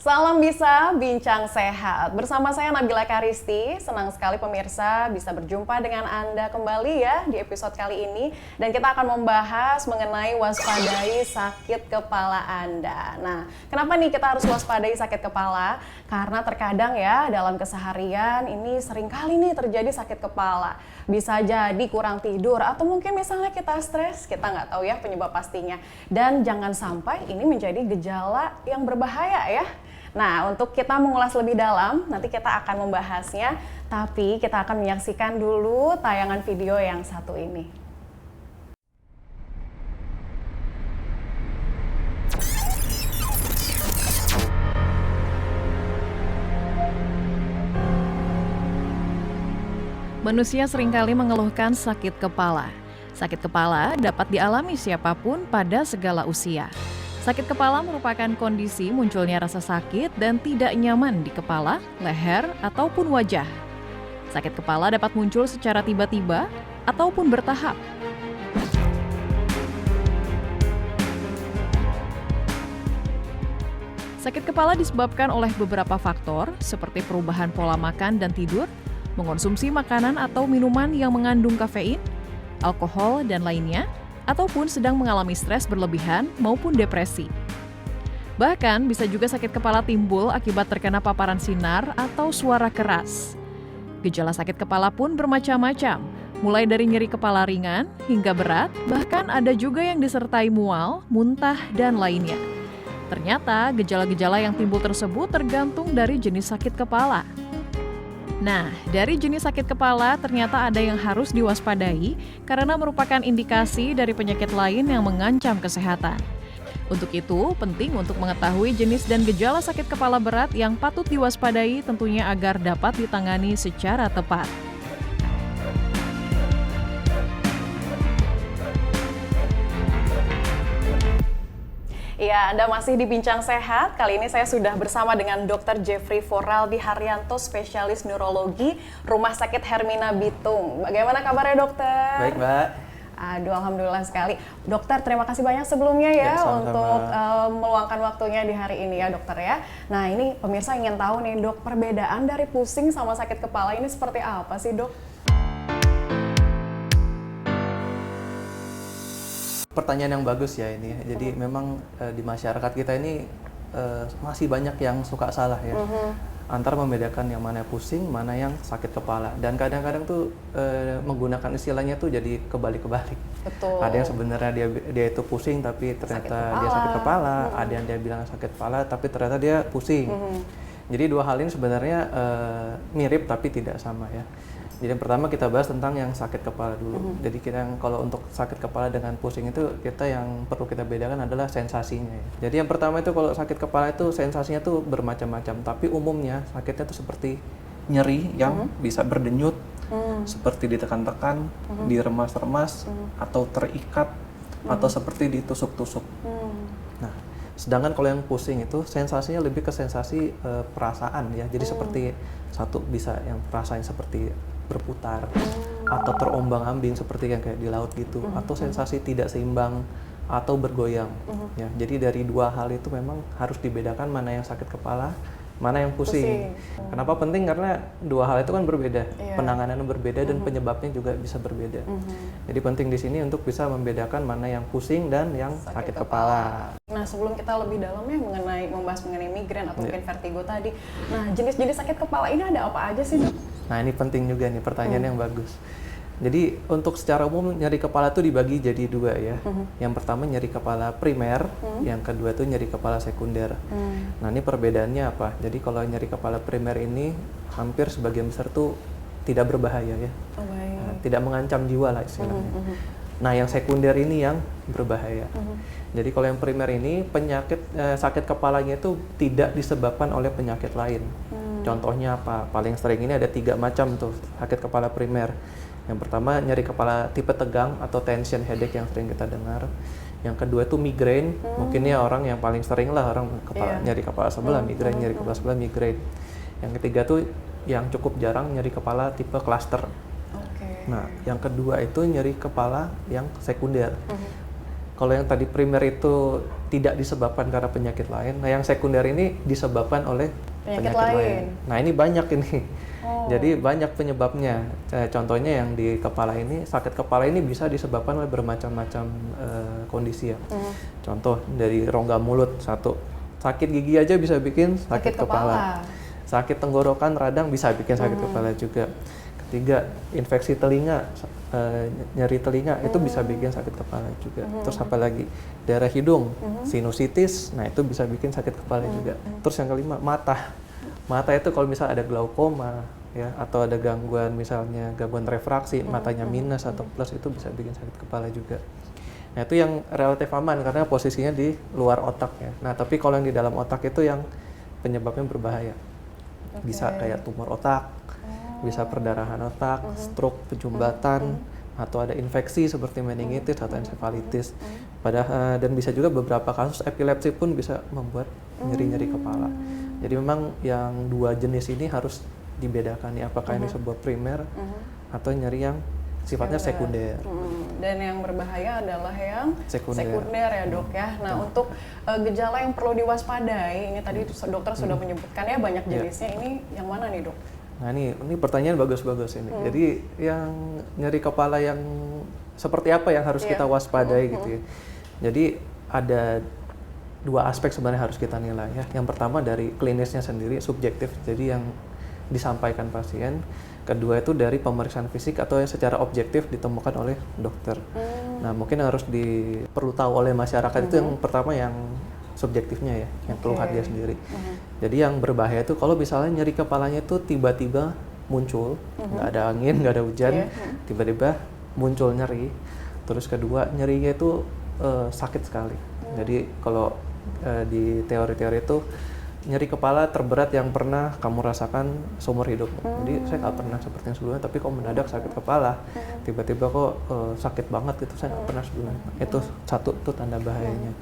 Salam bisa, bincang sehat. Bersama saya Nabila Karisti, senang sekali pemirsa bisa berjumpa dengan Anda kembali ya di episode kali ini. Dan kita akan membahas mengenai waspadai sakit kepala Anda. Nah, kenapa nih kita harus waspadai sakit kepala? Karena terkadang ya dalam keseharian ini seringkali nih terjadi sakit kepala. Bisa jadi kurang tidur atau mungkin misalnya kita stres, kita nggak tahu ya penyebab pastinya. Dan jangan sampai ini menjadi gejala yang berbahaya ya. Nah, untuk kita mengulas lebih dalam, nanti kita akan membahasnya, tapi kita akan menyaksikan dulu tayangan video yang satu ini. Manusia seringkali mengeluhkan sakit kepala. Sakit kepala dapat dialami siapapun pada segala usia. Sakit kepala merupakan kondisi munculnya rasa sakit dan tidak nyaman di kepala, leher, ataupun wajah. Sakit kepala dapat muncul secara tiba-tiba ataupun bertahap. Sakit kepala disebabkan oleh beberapa faktor seperti perubahan pola makan dan tidur, mengonsumsi makanan atau minuman yang mengandung kafein, alkohol, dan lainnya, ataupun sedang mengalami stres berlebihan maupun depresi. Bahkan bisa juga sakit kepala timbul akibat terkena paparan sinar atau suara keras. Gejala sakit kepala pun bermacam-macam, mulai dari nyeri kepala ringan hingga berat, bahkan ada juga yang disertai mual, muntah, dan lainnya. Ternyata gejala-gejala yang timbul tersebut tergantung dari jenis sakit kepala. Nah, dari jenis sakit kepala ternyata ada yang harus diwaspadai karena merupakan indikasi dari penyakit lain yang mengancam kesehatan. Untuk itu, penting untuk mengetahui jenis dan gejala sakit kepala berat yang patut diwaspadai tentunya agar dapat ditangani secara tepat. Ya, Anda masih di Bincang Sehat. Kali ini saya sudah bersama dengan Dr. Jeffrey Foraldi Haryanto, spesialis neurologi Rumah Sakit Hermina Bitung. Bagaimana kabarnya, dokter? Baik, Mbak. Aduh, alhamdulillah sekali. Dokter, terima kasih banyak sebelumnya ya untuk meluangkan waktunya di hari ini ya, dokter ya. Nah, ini pemirsa ingin tahu nih, dok, perbedaan dari pusing sama sakit kepala ini seperti apa sih, dok? Pertanyaan yang bagus ya ini. Jadi memang di masyarakat kita ini masih banyak yang suka salah ya. Antara membedakan yang mana pusing, mana yang sakit kepala. Dan kadang-kadang tuh menggunakan istilahnya tuh jadi kebalik-kebalik. Betul. Ada yang sebenarnya dia itu pusing tapi ternyata dia sakit kepala. Ada yang dia bilang sakit kepala tapi ternyata dia pusing. Jadi dua hal ini sebenarnya mirip tapi tidak sama ya. Jadi yang pertama kita bahas tentang yang sakit kepala dulu. Jadi kalau untuk sakit kepala dengan pusing itu yang perlu kita bedakan adalah sensasinya ya. Jadi yang pertama itu kalau sakit kepala itu sensasinya tuh bermacam-macam, tapi umumnya sakitnya tuh seperti nyeri yang bisa berdenyut, seperti ditekan-tekan, diremas-remas, atau terikat, atau seperti ditusuk-tusuk. Nah, sedangkan kalau yang pusing itu sensasinya lebih ke sensasi perasaan ya. Jadi seperti satu bisa yang perasaan seperti berputar atau terombang-ambing seperti yang kayak di laut gitu, atau sensasi tidak seimbang atau bergoyang ya. Jadi dari dua hal itu memang harus dibedakan mana yang sakit kepala, mana yang pusing. Kenapa penting? Karena dua hal itu kan berbeda, penanganannya berbeda dan penyebabnya juga bisa berbeda. Jadi penting di sini untuk bisa membedakan mana yang pusing dan yang sakit kepala. Nah, sebelum kita lebih dalamnya membahas mengenai migrain atau mungkin vertigo tadi. Nah, jenis-jenis sakit kepala ini ada apa aja sih, dok? Nah, ini penting juga nih, pertanyaan yang bagus. Jadi untuk secara umum nyeri kepala itu dibagi jadi dua ya. Yang pertama nyeri kepala primer, yang kedua itu nyeri kepala sekunder. Nah, ini perbedaannya apa? Jadi kalau nyeri kepala primer ini hampir sebagian besar tuh tidak berbahaya ya. Nah, tidak mengancam jiwa lah istilahnya. Nah, yang sekunder ini yang berbahaya. Jadi kalau yang primer ini sakit kepalanya itu tidak disebabkan oleh penyakit lain. Contohnya apa? Paling sering ini ada 3 macam tuh sakit kepala primer. Yang pertama nyeri kepala tipe tegang atau tension headache yang sering kita dengar. Yang kedua itu migrain, mungkin ya orang yang paling sering lah orang nyeri kepala sebelah, migrain, nyeri kepala sebelah, migrain. Yang ketiga tuh yang cukup jarang nyeri kepala tipe cluster. Nah, yang kedua itu nyeri kepala yang sekunder. Kalau yang tadi primer itu tidak disebabkan karena penyakit lain, nah yang sekunder ini disebabkan oleh penyakit lain. Nah ini banyak ini. Jadi banyak penyebabnya. Contohnya yang di kepala ini, sakit kepala ini bisa disebabkan oleh bermacam-macam kondisi ya. Contoh dari rongga mulut satu, sakit gigi aja bisa bikin sakit kepala. Sakit tenggorokan radang bisa bikin sakit kepala juga. Ketiga, infeksi telinga, nyeri telinga itu bisa bikin sakit kepala juga. Terus apa lagi? Daerah hidung, sinusitis, nah itu bisa bikin sakit kepala juga. Terus yang kelima, mata. Mata itu kalau misal ada glaukoma ya, atau ada gangguan misalnya gangguan refraksi, matanya minus atau plus, itu bisa bikin sakit kepala juga. Nah itu yang relatif aman karena posisinya di luar otak ya. Nah tapi kalau yang di dalam otak itu yang penyebabnya berbahaya. Bisa kayak tumor otak, bisa perdarahan otak, stroke, pejumbatan, atau ada infeksi seperti meningitis atau encefalitis. Padahal dan bisa juga beberapa kasus epilepsi pun bisa membuat nyeri-nyeri kepala. Jadi memang yang dua jenis ini harus dibedakan ya, apakah ini sebuah primer atau nyeri yang sifatnya sekunder. Dan yang berbahaya adalah yang Sekunder ya dok ya. Nah untuk gejala yang perlu diwaspadai, ini tadi dokter sudah menyebutkan ya banyak jenisnya, ini yang mana nih dok? Nah ini pertanyaan bagus-bagus ini. Jadi yang nyeri kepala yang seperti apa yang harus kita waspadai gitu ya. Jadi ada dua aspek sebenarnya harus kita nilai ya. Yang pertama dari klinisnya sendiri, subjektif, jadi yang disampaikan pasien. Kedua itu dari pemeriksaan fisik atau yang secara objektif ditemukan oleh dokter. Nah mungkin yang harus perlu tahu oleh masyarakat itu yang pertama yang subjektifnya ya, yang keluhan dia sendiri. Jadi yang berbahaya itu kalau misalnya nyeri kepalanya itu tiba-tiba muncul, nggak ada angin, nggak ada hujan, tiba-tiba muncul nyeri. Terus kedua nyerinya itu sakit sekali. Jadi kalau di teori-teori itu nyeri kepala terberat yang pernah kamu rasakan seumur hidup. Jadi saya nggak pernah seperti yang sebelumnya, tapi kok mendadak sakit kepala, tiba-tiba kok sakit banget gitu, saya nggak pernah sebelumnya. Itu satu tuh tanda bahayanya.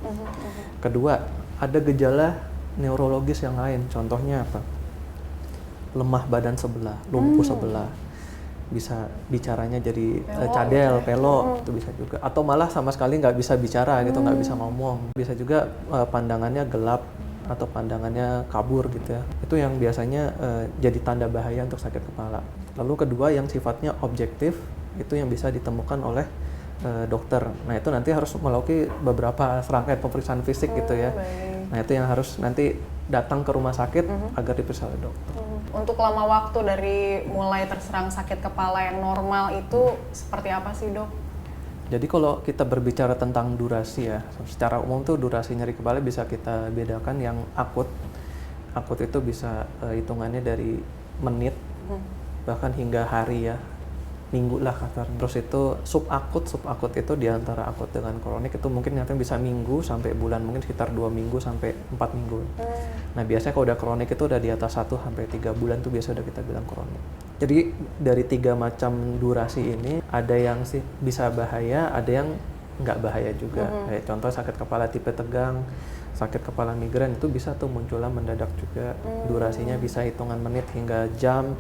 Kedua, ada gejala neurologis yang lain. Contohnya apa? Lemah badan sebelah, lumpuh sebelah. Bisa bicaranya jadi cadel, pelo, itu bisa juga. Atau malah sama sekali nggak bisa bicara gitu, nggak bisa ngomong. Bisa juga pandangannya gelap atau pandangannya kabur gitu ya. Itu yang biasanya jadi tanda bahaya untuk sakit kepala. Lalu kedua yang sifatnya objektif, itu yang bisa ditemukan oleh dokter. Nah itu nanti harus melalui beberapa serangkaian pemeriksaan fisik gitu ya. Nah itu yang harus nanti datang ke rumah sakit agar diperiksa oleh dokter. Untuk lama waktu dari mulai terserang sakit kepala yang normal itu seperti apa sih dok? Jadi kalau kita berbicara tentang durasi ya, secara umum tuh durasi nyeri kepala bisa kita bedakan yang akut. Akut itu bisa hitungannya dari menit, bahkan hingga hari ya, minggu lah kasar. Terus itu subakut itu diantara akut dengan kronik itu mungkin nanti bisa minggu sampai bulan, mungkin sekitar 2 minggu sampai 4 minggu. Nah biasanya kalau udah kronik itu udah di atas 1 sampai 3 bulan tuh biasa udah kita bilang kronik. Jadi dari 3 macam durasi ini ada yang sih bisa bahaya, ada yang nggak bahaya juga. Kayak contoh sakit kepala tipe tegang, sakit kepala migrain itu bisa tuh munculnya mendadak juga. Durasinya bisa hitungan menit hingga jam.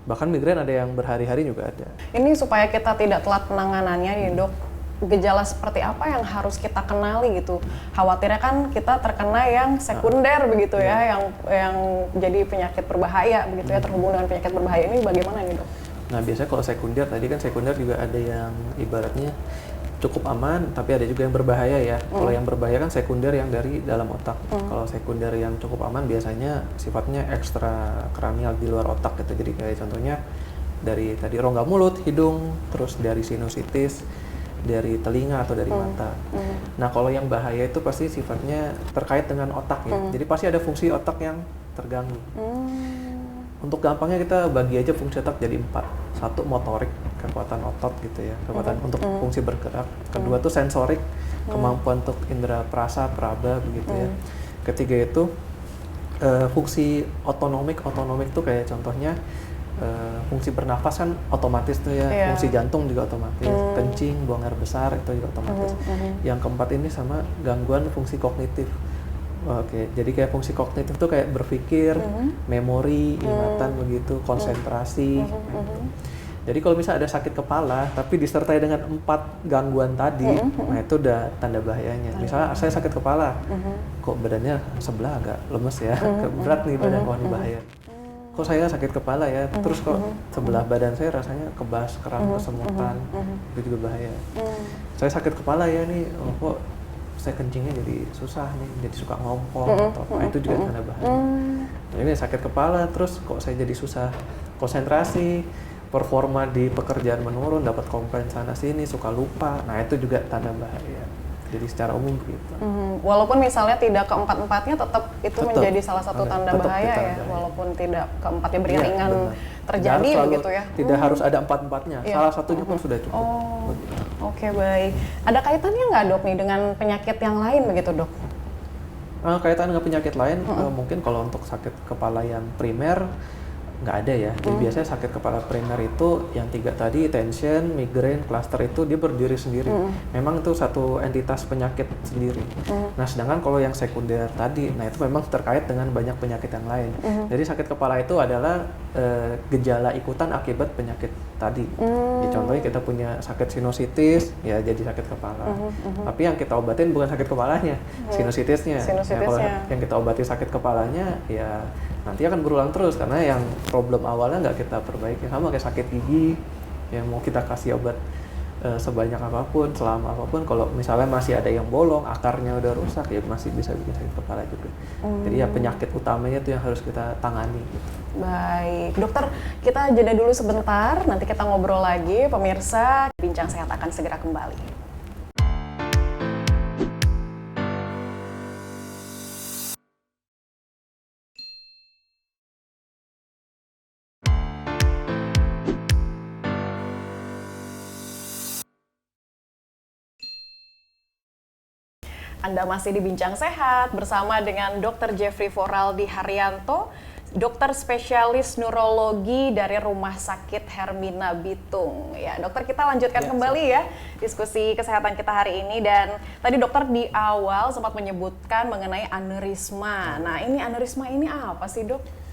Bahkan migrain ada yang berhari-hari juga ada. Ini supaya kita tidak telat penanganannya nih dok, gejala seperti apa yang harus kita kenali gitu? Khawatirnya kan kita terkena yang sekunder begitu ya, yang jadi penyakit berbahaya begitu ya, terhubung dengan penyakit berbahaya ini bagaimana nih dok? Nah biasanya kalau sekunder, tadi kan sekunder juga ada yang ibaratnya cukup aman, tapi ada juga yang berbahaya ya. Kalau yang berbahaya kan sekunder yang dari dalam otak. Kalau sekunder yang cukup aman biasanya sifatnya ekstra kranial di luar otak gitu. Jadi kayak contohnya dari tadi rongga mulut, hidung, terus dari sinusitis, dari telinga atau dari mata. Nah kalau yang bahaya itu pasti sifatnya terkait dengan otak ya. Jadi pasti ada fungsi otak yang terganggu. Untuk gampangnya kita bagi aja fungsi otak jadi 4. 1 motorik, kekuatan otot gitu ya, kekuatan untuk fungsi bergerak. Kedua tuh sensorik, kemampuan untuk indera perasa, peraba begitu ya. Ketiga itu fungsi otonomik tuh kayak contohnya fungsi bernafas kan otomatis tuh ya, fungsi jantung juga otomatis, kencing, buang air besar itu juga otomatis. Yang keempat ini sama gangguan fungsi kognitif. Oke, jadi kayak fungsi kognitif tuh kayak berpikir, memori, ingatan begitu, konsentrasi. Jadi kalau misalnya ada sakit kepala, tapi disertai dengan 4 gangguan tadi, nah itu udah tanda bahayanya. Misalnya saya sakit kepala, kok badannya sebelah agak lemes ya, berat nih badan, wah ini bahaya. Kok saya sakit kepala ya, terus kok sebelah badan saya rasanya kebas, kram, kesemutan, itu juga bahaya. Saya sakit kepala ya nih, kok saya kencingnya jadi susah nih, jadi suka ngompol atau apa, itu juga tanda bahaya. Nah, ini sakit kepala, terus kok saya jadi susah konsentrasi, performa di pekerjaan menurun, dapat komplain sana sini, suka lupa. Nah itu juga tanda bahaya. Jadi secara umum begitu. Walaupun misalnya tidak keempat-empatnya, tetap itu menjadi salah satu tanda bahaya ya. Walaupun tidak keempatnya beriringan terjadi begitu ya. Tidak harus ada empat-empatnya. Salah satunya pun sudah cukup. Oke, baik. Ada kaitannya nggak dok nih dengan penyakit yang lain begitu dok? Kaitan dengan penyakit lain, mungkin kalau untuk sakit kepala yang primer nggak ada ya. Jadi biasanya sakit kepala primer itu yang 3 tadi, tension, migrain, cluster itu dia berdiri sendiri. Memang itu satu entitas penyakit sendiri. Nah sedangkan kalau yang sekunder tadi, nah itu memang terkait dengan banyak penyakit yang lain. Jadi sakit kepala itu adalah gejala ikutan akibat penyakit tadi. Ya, contohnya kita punya sakit sinusitis, ya jadi sakit kepala. Tapi yang kita obatin bukan sakit kepalanya, sinusitisnya. Ya, kalau yang kita obati sakit kepalanya, ya nanti akan berulang terus karena yang problem awalnya nggak kita perbaiki. Sama kayak sakit gigi, yang mau kita kasih obat sebanyak apapun, selama apapun, kalau misalnya masih ada yang bolong, akarnya udah rusak, ya masih bisa bikin sakit kepala juga. Jadi ya penyakit utamanya itu yang harus kita tangani gitu. Baik, dokter, kita jeda dulu sebentar, nanti kita ngobrol lagi. Pemirsa, Bincang Sehat akan segera kembali. Anda masih di Bincang Sehat bersama dengan Dr. Jeffrey Foraldi Haryanto, dokter spesialis neurologi dari Rumah Sakit Hermina Bitung. Ya, dokter, kita lanjutkan kembali ya diskusi kesehatan kita hari ini. Dan tadi dokter di awal sempat menyebutkan mengenai aneurisma. Nah, ini aneurisma ini apa sih, Dok?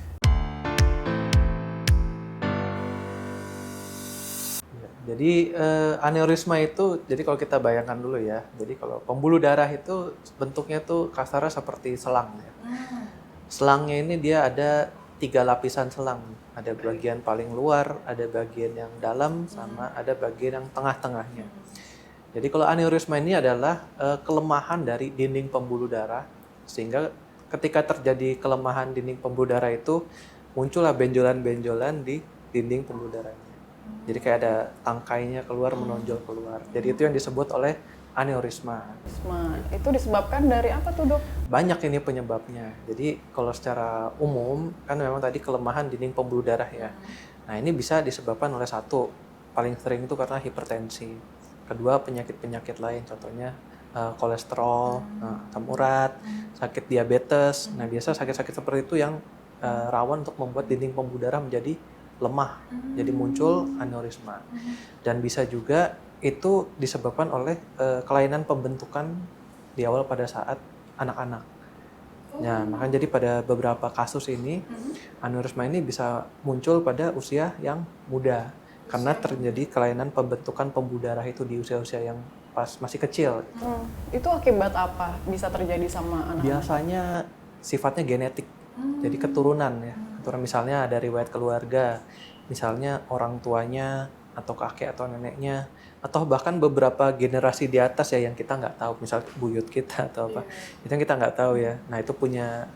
Jadi aneurisma itu, jadi kalau kita bayangkan dulu ya, jadi kalau pembuluh darah itu bentuknya tuh kasarnya seperti selang ya. Selangnya ini dia ada 3 lapisan selang, ada bagian paling luar, ada bagian yang dalam, sama ada bagian yang tengah-tengahnya. Jadi kalau aneurisma ini adalah kelemahan dari dinding pembuluh darah, sehingga ketika terjadi kelemahan dinding pembuluh darah itu muncullah benjolan-benjolan di dinding pembuluh darahnya. Jadi kayak ada tangkainya keluar, menonjol keluar. Jadi itu yang disebut oleh aneurisma. Itu disebabkan dari apa tuh, Dok? Banyak ini penyebabnya. Jadi kalau secara umum kan memang tadi kelemahan dinding pembuluh darah ya. Nah ini bisa disebabkan oleh satu, paling sering itu karena hipertensi. Kedua, penyakit-penyakit lain, contohnya kolesterol, asam urat, sakit diabetes. Nah biasa sakit-sakit seperti itu yang rawan untuk membuat dinding pembuluh darah menjadi lemah, jadi muncul aneurisma. Dan bisa juga itu disebabkan oleh kelainan pembentukan di awal pada saat anak-anak. Nah, makanya jadi pada beberapa kasus ini aneurisma ini bisa muncul pada usia yang muda karena terjadi kelainan pembentukan pembuluh darah itu di usia-usia yang pas masih kecil. Itu akibat apa bisa terjadi sama anak? Biasanya sifatnya genetik, jadi keturunan ya. Misalnya ada riwayat keluarga, misalnya orang tuanya atau kakek atau neneknya, atau bahkan beberapa generasi di atas ya yang kita nggak tahu, misal buyut kita atau apa, itu yang kita nggak tahu ya. Nah itu punya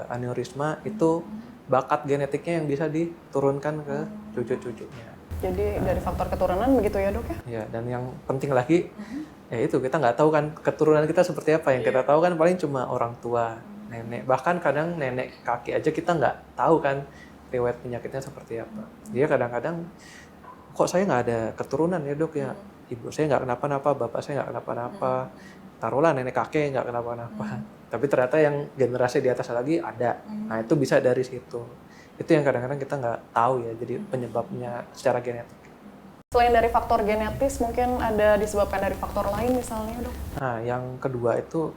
aneurisma, itu bakat genetiknya yang bisa diturunkan ke cucu-cucunya. Jadi dari faktor keturunan begitu ya, Dok ya? Ya, dan yang penting lagi, ya itu kita nggak tahu kan keturunan kita seperti apa. Yang kita tahu kan paling cuma orang tua, nenek, bahkan kadang nenek kakek aja kita nggak tahu kan riwayat penyakitnya seperti apa. Dia kadang-kadang, kok saya nggak ada keturunan ya, Dok ya, ibu saya nggak kenapa-napa, bapak saya nggak kenapa-napa, taruhlah nenek kakek nggak kenapa-napa, tapi ternyata yang generasi di atas lagi ada. Nah itu bisa dari situ. Itu yang kadang-kadang kita nggak tahu ya, jadi penyebabnya secara genetik. Selain dari faktor genetis, mungkin ada disebabkan dari faktor lain misalnya, Dok? Nah yang kedua itu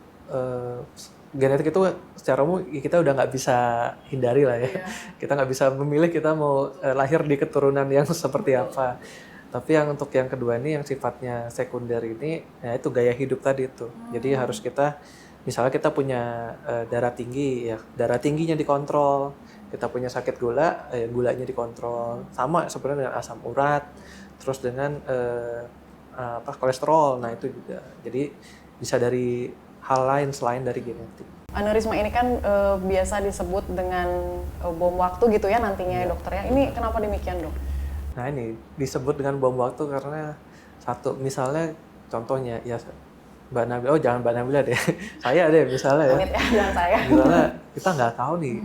genetik itu secara umum kita udah nggak bisa hindari lah ya. Kita nggak bisa memilih kita mau lahir di keturunan yang seperti apa. Tapi yang untuk yang kedua ini yang sifatnya sekunder ini, ya itu gaya hidup tadi itu. Jadi harus kita, misalnya kita punya darah tinggi, ya darah tingginya dikontrol. Kita punya sakit gula, gulanya dikontrol. Sama sebenarnya dengan asam urat, terus dengan kolesterol. Nah itu juga. Jadi bisa dari hal lain selain dari genetik. Aneurisma ini kan biasa disebut dengan bom waktu gitu ya nantinya dokter ya. Ini kenapa demikian dok? Nah ini disebut dengan bom waktu karena satu, misalnya contohnya ya Mbak Nabila, oh jangan Mbak Nabila deh, saya deh misalnya ya. Amit ya, jangan saya. Misalnya kita nggak tahu nih,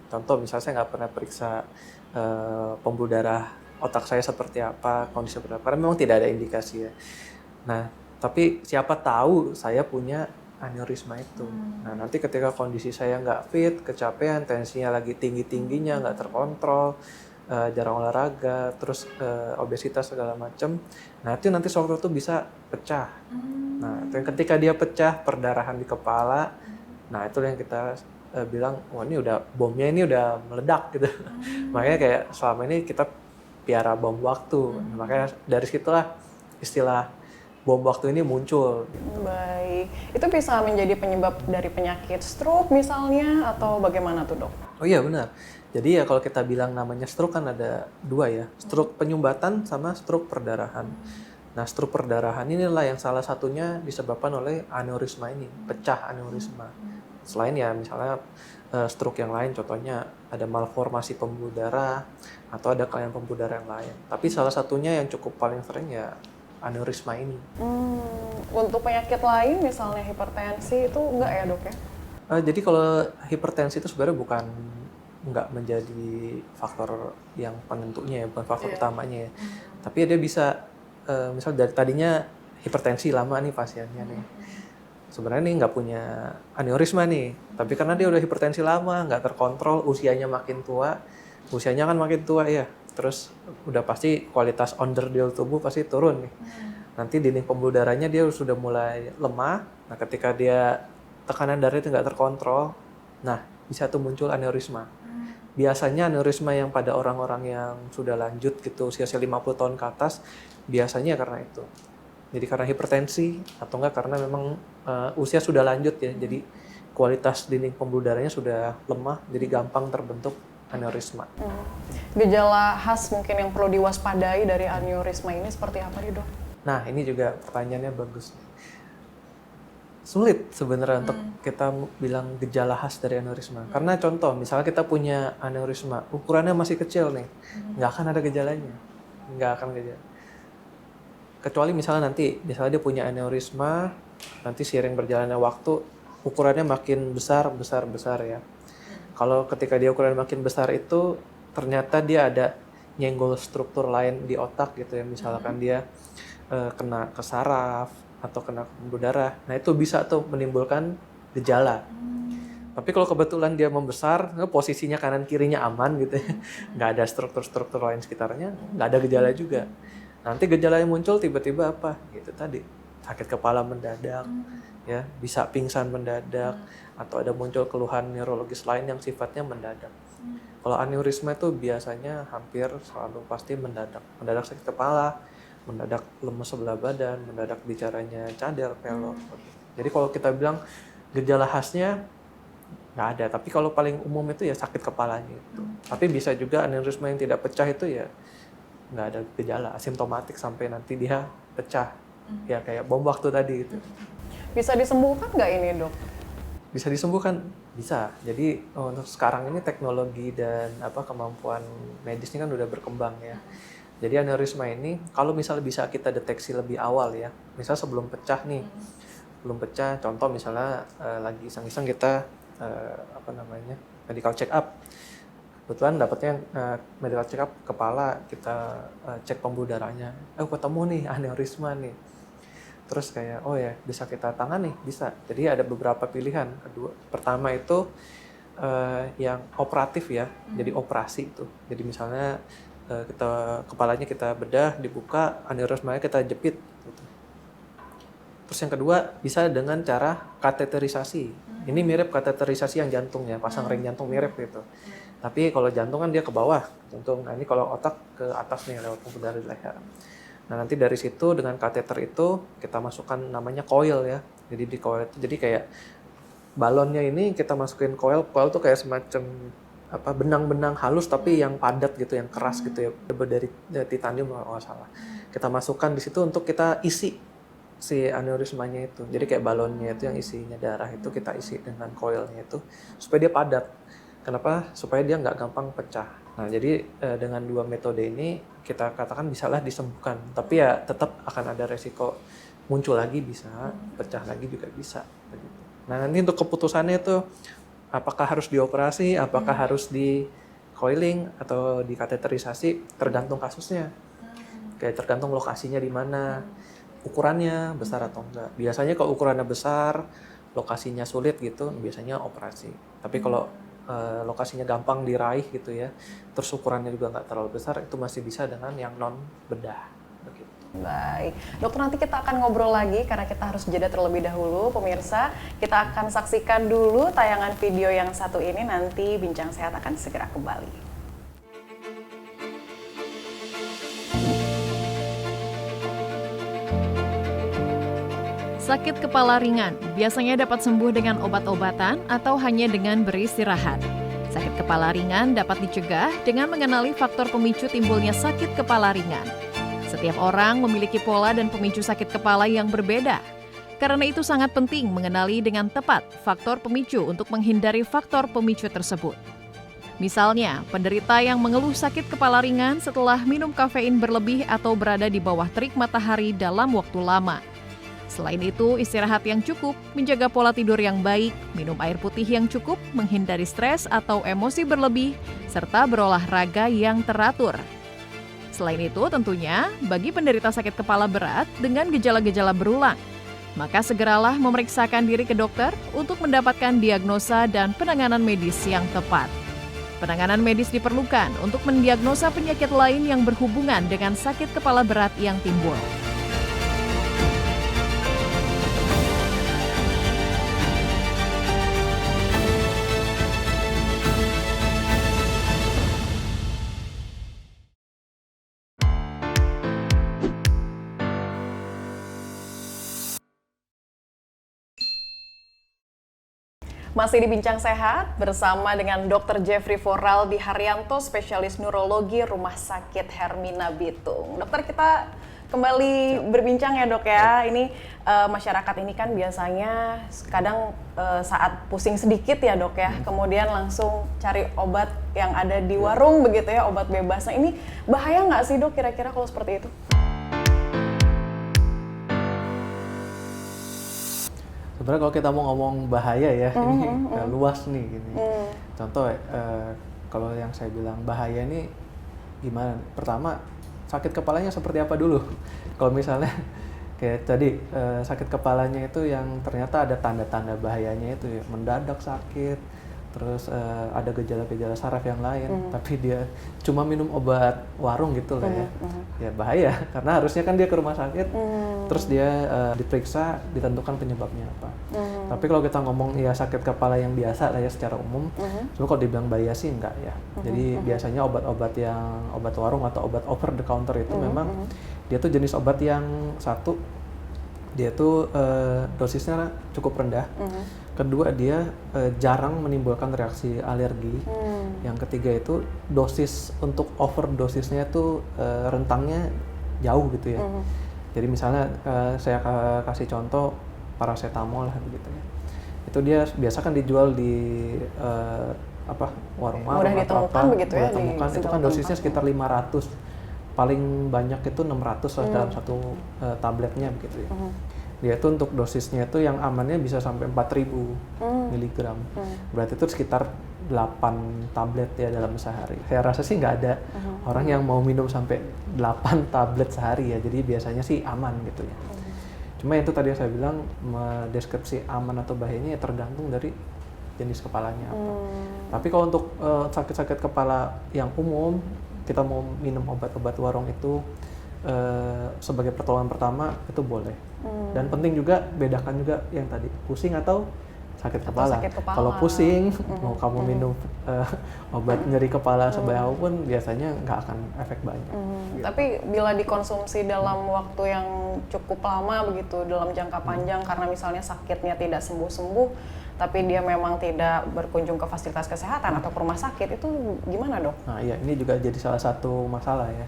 contoh misalnya saya nggak pernah periksa pembuluh darah otak saya seperti apa, kondisi seperti apa, karena memang tidak ada indikasi ya. Nah, tapi siapa tahu saya punya aneurisma itu. Nah, nanti ketika kondisi saya nggak fit, kecapean, tensinya lagi tinggi-tingginya, nggak terkontrol, jarang olahraga, terus obesitas segala macam. Nah, itu nanti sewaktu itu bisa pecah. Nah, ketika dia pecah, perdarahan di kepala, nah itu yang kita bilang, wah ini udah bomnya ini udah meledak gitu. Makanya kayak selama ini kita piara bom waktu. Makanya dari situlah istilah bom waktu ini muncul. Baik, itu bisa menjadi penyebab dari penyakit stroke misalnya atau bagaimana tuh dok? Oh iya benar. Jadi ya kalau kita bilang namanya stroke kan ada dua ya, stroke penyumbatan sama stroke perdarahan. Nah stroke perdarahan inilah yang salah satunya disebabkan oleh aneurisma ini, pecah aneurisma. Selain ya misalnya stroke yang lain, contohnya ada malformasi pembuluh darah atau ada kelainan pembuluh darah yang lain. Tapi salah satunya yang cukup paling sering ya aneurisma ini. Untuk penyakit lain misalnya hipertensi itu enggak ya dok ya? Jadi kalau hipertensi itu sebenarnya nggak menjadi faktor yang penentunya ya, bukan faktor utamanya ya. Tapi dia bisa, misal dari tadinya hipertensi lama nih pasiennya nih. Sebenarnya nih nggak punya aneurisma nih, tapi karena dia udah hipertensi lama, nggak terkontrol, usianya makin tua, usianya kan makin tua ya, terus udah pasti kualitas onderdil tubuh pasti turun nih. Nanti dinding pembuluh darahnya dia sudah mulai lemah, nah ketika dia tekanan darah itu nggak terkontrol, nah bisa tuh muncul aneurisma. Biasanya aneurisma yang pada orang-orang yang sudah lanjut gitu, usia 50 tahun ke atas, biasanya karena itu. Jadi karena hipertensi atau enggak karena memang usia sudah lanjut ya, jadi kualitas dinding pembuluh darahnya sudah lemah, jadi gampang terbentuk aneurisma. Gejala khas mungkin yang perlu diwaspadai dari aneurisma ini seperti apa nih dok? Nah ini juga pertanyaannya bagus. Sulit sebenarnya untuk kita bilang gejala khas dari aneurisma. Karena contoh, misalnya kita punya aneurisma, ukurannya masih kecil nih, nggak akan ada gejalanya, nggak akan gejala. Kecuali misalnya dia punya aneurisma, nanti seiring berjalannya waktu, ukurannya makin besar ya. Kalau ketika dia ukurannya makin besar itu, ternyata dia ada nyenggol struktur lain di otak gitu ya, misalkan dia kena ke saraf, atau kena pembuluh darah, nah itu bisa tuh menimbulkan gejala. Tapi kalau kebetulan dia membesar, posisinya kanan kirinya aman gitu ya, nggak ada struktur-struktur lain sekitarnya, nggak ada gejala juga. Nanti gejala yang muncul tiba-tiba apa? Gitu tadi, sakit kepala mendadak, ya bisa pingsan mendadak, atau ada muncul keluhan neurologis lain yang sifatnya mendadak. Kalau aneurisma itu biasanya hampir selalu pasti mendadak sakit kepala, mendadak lemes sebelah badan, mendadak bicaranya cadel, pelor. Jadi kalau kita bilang gejala khasnya nggak ada, tapi kalau paling umum itu ya sakit kepalanya itu. Tapi bisa juga aneurisma yang tidak pecah itu ya nggak ada gejala, asimptomatik sampai nanti dia pecah. Ya kayak bom waktu tadi itu. Bisa disembuhkan nggak ini dok? Bisa disembuhkan, bisa. Jadi untuk sekarang ini teknologi dan kemampuan medis ini kan udah berkembang ya. Jadi aneurisma ini kalau misalnya bisa kita deteksi lebih awal ya, misal sebelum pecah nih, contoh misalnya lagi iseng-iseng kita medical check up, kebetulan dapatnya medical check up kepala, kita cek pembuluh darahnya, ketemu nih aneurisma nih, terus kayak oh ya bisa kita tangani, bisa. Jadi ada beberapa pilihan. Pertama itu yang operatif ya, jadi operasi itu, jadi misalnya kepalanya kita bedah, dibuka, aneurismanya kita jepit gitu. Terus yang kedua bisa dengan cara kateterisasi. Ini mirip kateterisasi yang jantung ya, pasang ring jantung mirip gitu. Tapi kalau jantung kan dia ke bawah, jantung. Nah ini kalau otak ke atas nih lewat pembuluh darah di leher. Nah nanti dari situ dengan kateter itu kita masukkan namanya coil ya. Jadi di coil, jadi kayak balonnya ini kita masukin coil tuh kayak semacam benang-benang halus tapi yang padat gitu, yang keras gitu ya, dari titanium kalau nggak salah. Kita masukkan di situ untuk kita isi si aneurismanya itu. Jadi kayak balonnya itu yang isinya darah itu kita isi dengan coilnya itu supaya dia padat. Kenapa? Supaya dia nggak gampang pecah. Nah jadi dengan dua metode ini kita katakan bisalah disembuhkan. Tapi ya tetap akan ada resiko muncul lagi bisa, pecah lagi juga bisa. Begitu. Nah nanti untuk keputusannya itu apakah harus dioperasi, apakah harus di coiling atau di kateterisasi, tergantung kasusnya. Kayak tergantung lokasinya di mana, ukurannya besar atau enggak. Biasanya kalau ukurannya besar, lokasinya sulit gitu, biasanya operasi. Tapi kalau lokasinya gampang diraih gitu ya, terus ukurannya juga nggak terlalu besar, itu masih bisa dengan yang non bedah. Begitu. Baik, dokter nanti kita akan ngobrol lagi karena kita harus jeda terlebih dahulu. Pemirsa, kita akan saksikan dulu tayangan video yang satu ini, nanti Bincang Sehat akan segera kembali. Sakit kepala ringan biasanya dapat sembuh dengan obat-obatan atau hanya dengan beristirahat. Sakit kepala ringan dapat dicegah dengan mengenali faktor pemicu timbulnya sakit kepala ringan. Setiap orang memiliki pola dan pemicu sakit kepala yang berbeda. Karena itu sangat penting mengenali dengan tepat faktor pemicu untuk menghindari faktor pemicu tersebut. Misalnya, penderita yang mengeluh sakit kepala ringan setelah minum kafein berlebih atau berada di bawah terik matahari dalam waktu lama. Selain itu, istirahat yang cukup, menjaga pola tidur yang baik, minum air putih yang cukup, menghindari stres atau emosi berlebih, serta berolahraga yang teratur. Selain itu, tentunya, bagi penderita sakit kepala berat dengan gejala-gejala berulang, maka segeralah memeriksakan diri ke dokter untuk mendapatkan diagnosa dan penanganan medis yang tepat. Penanganan medis diperlukan untuk mendiagnosa penyakit lain yang berhubungan dengan sakit kepala berat yang timbul. Masih di Bincang Sehat bersama dengan Dr. Jeffrey Foraldi Haryanto, spesialis neurologi Rumah Sakit Hermina Bitung. Dokter, kita kembali berbincang ya dok ya. Ini masyarakat ini kan biasanya kadang saat pusing sedikit ya dok ya, kemudian langsung cari obat yang ada di warung begitu ya, obat bebas. Nah ini bahaya nggak sih dok kira-kira kalau seperti itu? Sebenarnya kalau kita mau ngomong bahaya ya, ini luas nih gini. Contoh, kalau yang saya bilang bahaya ini gimana? Pertama, sakit kepalanya seperti apa dulu? Kalau misalnya kayak tadi sakit kepalanya itu yang ternyata ada tanda-tanda bahayanya itu ya, mendadak sakit, terus ada gejala-gejala saraf yang lain, tapi dia cuma minum obat warung gitu lah ya. Ya bahaya, karena harusnya kan dia ke rumah sakit, terus dia diperiksa, ditentukan penyebabnya apa. Tapi kalau kita ngomong ya sakit kepala yang biasa lah ya secara umum, cuma kalau dibilang bahaya sih enggak ya. Jadi biasanya obat-obat yang obat warung atau obat over the counter itu memang dia tuh jenis obat yang satu, dia tuh dosisnya cukup rendah. Kedua, dia jarang menimbulkan reaksi alergi. Yang ketiga itu dosis untuk overdosisnya itu rentangnya jauh gitu ya. Jadi misalnya saya kasih contoh paracetamol lah begitu ya. Itu dia biasa kan dijual di warung-warung atau apa. Begitu ya, ditemukan itu kan dosisnya sekitar 500. Paling banyak itu 600 lah dalam satu tabletnya begitu ya. Dia itu untuk dosisnya itu yang amannya bisa sampai 4.000 miligram. Berarti itu sekitar 8 tablet ya dalam sehari. Saya rasa sih nggak ada orang yang mau minum sampai 8 tablet sehari ya. Jadi biasanya sih aman gitu ya. Cuma itu tadi yang saya bilang, deskripsi aman atau bahayanya ya tergantung dari jenis kepalanya apa. Tapi kalau untuk sakit-sakit kepala yang umum, kita mau minum obat-obat warung itu sebagai pertolongan pertama itu boleh. Dan penting juga bedakan juga yang tadi pusing atau sakit Atau kepala. sakit kepala. Kalau pusing, mau kamu minum obat nyeri kepala sebanyak apapun, biasanya nggak akan efek banyak. Gitu. Tapi bila dikonsumsi dalam waktu yang cukup lama begitu, dalam jangka panjang karena misalnya sakitnya tidak sembuh-sembuh, tapi dia memang tidak berkunjung ke fasilitas kesehatan atau ke rumah sakit, itu gimana dok? Nah iya, ini juga jadi salah satu masalah ya.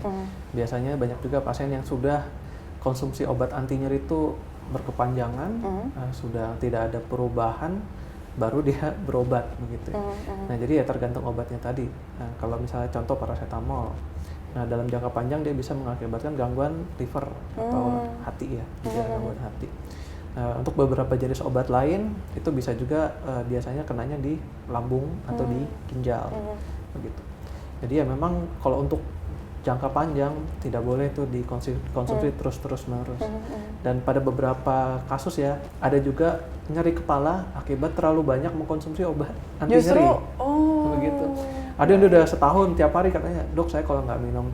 Biasanya banyak juga pasien yang sudah konsumsi obat anti nyeri itu berkepanjangan, sudah tidak ada perubahan, baru dia berobat begitu. Nah jadi ya tergantung obatnya tadi. Nah, kalau misalnya contoh paracetamol, nah dalam jangka panjang dia bisa mengakibatkan gangguan liver atau hati ya, gangguan hati. Untuk beberapa jenis obat lain itu bisa juga biasanya kenanya di lambung atau di ginjal, begitu. Jadi ya memang kalau untuk jangka panjang tidak boleh tuh dikonsumsi terus menerus. Dan pada beberapa kasus ya ada juga nyeri kepala akibat terlalu banyak mengkonsumsi obat anti nyeri. Begitu. Ada yang udah setahun tiap hari katanya, dok saya kalau nggak minum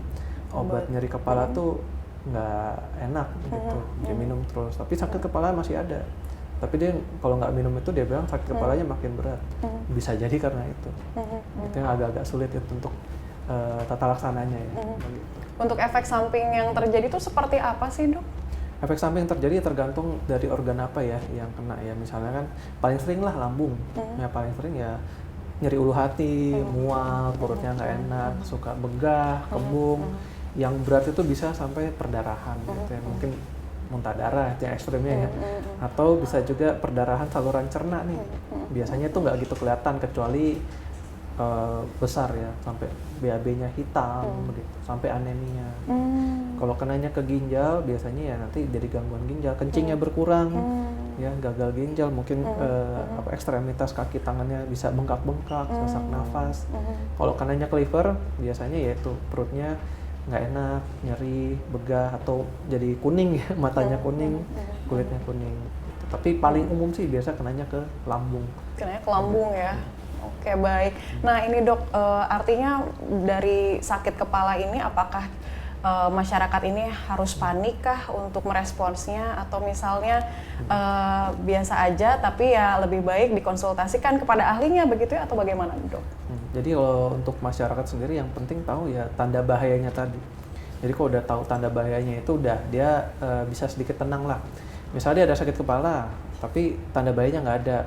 obat nyeri kepala tuh nggak enak gitu, dia minum terus, tapi sakit kepala masih ada. Tapi dia kalau nggak minum itu dia bilang sakit kepalanya makin berat. Bisa jadi karena itu. Itu yang agak-agak sulit itu untuk tata laksananya ya. Gitu. Untuk efek samping yang terjadi itu seperti apa sih dok? Efek samping yang terjadi tergantung dari organ apa ya yang kena ya. Misalnya kan paling sering lah lambung, ya paling sering ya nyeri ulu hati, mual, perutnya nggak enak, suka begah, kembung. Yang berat itu bisa sampai perdarahan gitu ya, mungkin muntah darah itu yang ekstrimnya ya, atau bisa juga perdarahan saluran cerna nih. Biasanya itu nggak gitu kelihatan kecuali besar ya, sampai BAB-nya hitam begitu, sampai anemia. Kalau kenanya ke ginjal biasanya ya nanti jadi gangguan ginjal, kencingnya berkurang, ya gagal ginjal, mungkin ekstremitas kaki tangannya bisa bengkak-bengkak, sesak nafas. Kalau kenanya ke liver biasanya yaitu perutnya nggak enak, nyeri, begah, atau jadi kuning ya, matanya kuning, kulitnya kuning. Tapi paling umum sih biasa kenanya ke lambung. Kenanya ke lambung ya. Oke baik. Nah ini dok, artinya dari sakit kepala ini apakah masyarakat ini harus panik kah untuk meresponsnya, atau misalnya biasa aja tapi ya lebih baik dikonsultasikan kepada ahlinya begitu ya, atau bagaimana dok? Jadi kalau untuk masyarakat sendiri yang penting tahu ya tanda bahayanya tadi. Jadi kalau udah tahu tanda bahayanya itu udah dia bisa sedikit tenang lah. Misalnya dia ada sakit kepala tapi tanda bahayanya nggak ada,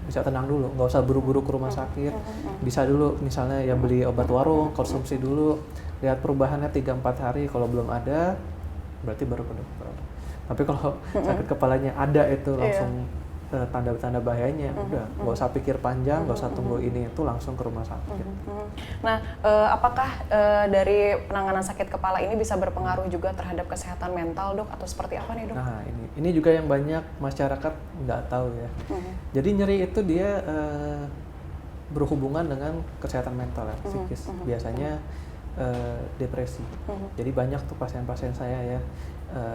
bisa tenang dulu, nggak usah buru-buru ke rumah sakit. Bisa dulu misalnya ya beli obat warung, konsumsi dulu, lihat perubahannya 3-4 hari, kalau belum ada berarti baru ke dokter. Tapi kalau sakit kepalanya ada itu langsung tanda-tanda bahayanya, udah nggak usah pikir panjang, nggak usah tunggu ini itu, langsung ke rumah sakit. Nah, apakah dari penanganan sakit kepala ini bisa berpengaruh juga terhadap kesehatan mental dok, atau seperti apa nih dok? Nah ini juga yang banyak masyarakat nggak tahu ya. Jadi nyeri itu dia berhubungan dengan kesehatan mental ya, psikis. Biasanya depresi. Jadi banyak tuh pasien-pasien saya ya,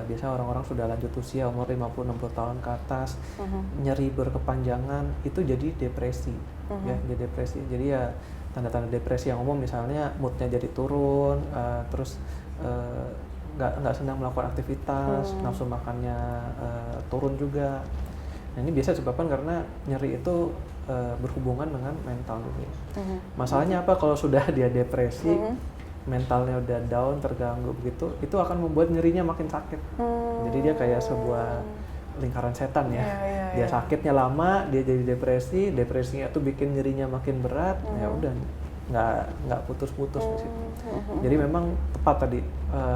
biasanya orang-orang sudah lanjut usia, umur 50-60 tahun ke atas, nyeri berkepanjangan, itu jadi depresi. Ya, jadi depresi. Jadi ya tanda-tanda depresi yang umum misalnya moodnya jadi turun, terus nggak senang melakukan aktivitas, nafsu makannya turun juga. Nah ini biasa disebabkan karena nyeri itu berhubungan dengan mental juga. Masalahnya apa kalau sudah dia depresi, mentalnya udah down, terganggu begitu, itu akan membuat nyerinya makin sakit. Jadi dia kayak sebuah lingkaran setan ya. Dia sakitnya lama, dia jadi depresi, depresinya tuh bikin nyerinya makin berat, ya udah nggak putus-putus di situ. Jadi memang tepat tadi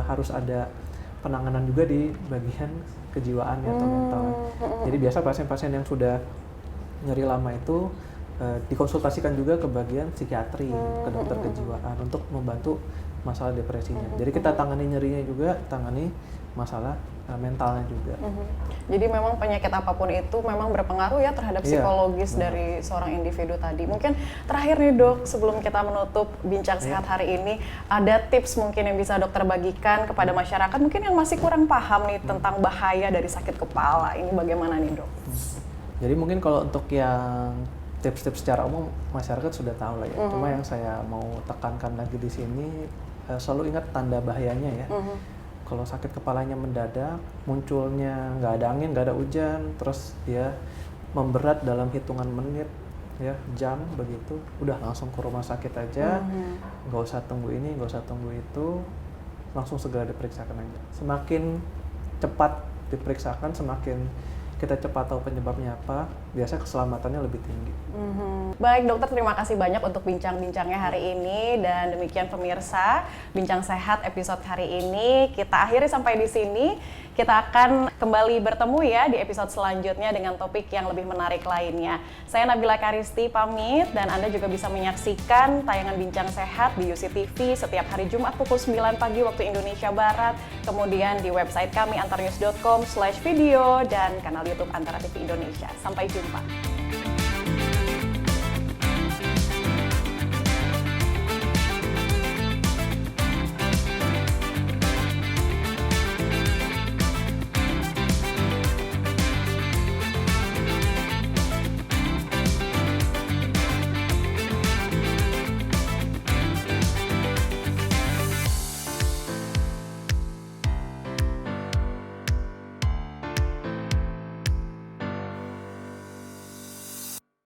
harus ada penanganan juga di bagian kejiwaan atau mental. Jadi biasa pasien-pasien yang sudah nyeri lama itu dikonsultasikan juga ke bagian psikiatri, ke dokter kejiwaan untuk membantu masalah depresinya. Jadi kita tangani nyerinya juga, tangani masalah mentalnya juga. Jadi memang penyakit apapun itu memang berpengaruh ya terhadap psikologis dari seorang individu tadi. Mungkin terakhir nih dok, sebelum kita menutup bincang sehat hari ini, ada tips mungkin yang bisa dokter bagikan kepada masyarakat mungkin yang masih kurang paham nih tentang bahaya dari sakit kepala ini, bagaimana nih dok? Jadi mungkin kalau untuk yang tips-tips secara umum masyarakat sudah tahu lah ya. Cuma yang saya mau tekankan lagi di sini, selalu ingat tanda bahayanya ya. Kalau sakit kepalanya mendadak, munculnya nggak ada angin, nggak ada hujan, terus dia memberat dalam hitungan menit, ya jam begitu, udah langsung ke rumah sakit aja, nggak usah tunggu ini, nggak usah tunggu itu, langsung segera diperiksakan aja. Semakin cepat diperiksakan, semakin kita cepat tahu penyebabnya apa, biasanya keselamatannya lebih tinggi. Baik dokter, terima kasih banyak untuk bincang-bincangnya hari ini, dan demikian pemirsa, Bincang Sehat episode hari ini kita akhiri sampai di sini. Kita akan kembali bertemu ya di episode selanjutnya dengan topik yang lebih menarik lainnya. Saya Nabila Karisti pamit, dan Anda juga bisa menyaksikan tayangan Bincang Sehat di UCTV setiap hari Jumat pukul 9 pagi waktu Indonesia Barat, kemudian di website kami antarnews.com/video dan kanal YouTube Antara TV Indonesia. Sampai jumpa.